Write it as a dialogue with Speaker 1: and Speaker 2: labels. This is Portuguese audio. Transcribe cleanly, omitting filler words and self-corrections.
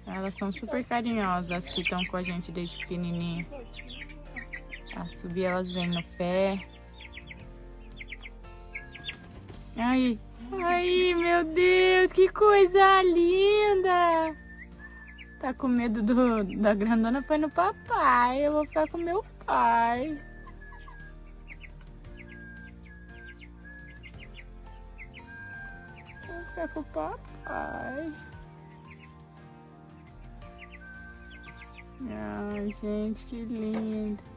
Speaker 1: Elas são super carinhosas, as que estão com a gente desde pequenininha. A subir, elas vêm no pé. Ai, ai, meu Deus, que coisa linda! Tá com medo da grandona? Foi no papai. Eu vou ficar com meu pai. Eu vou ficar com o papai. Ai, gente, que lindo.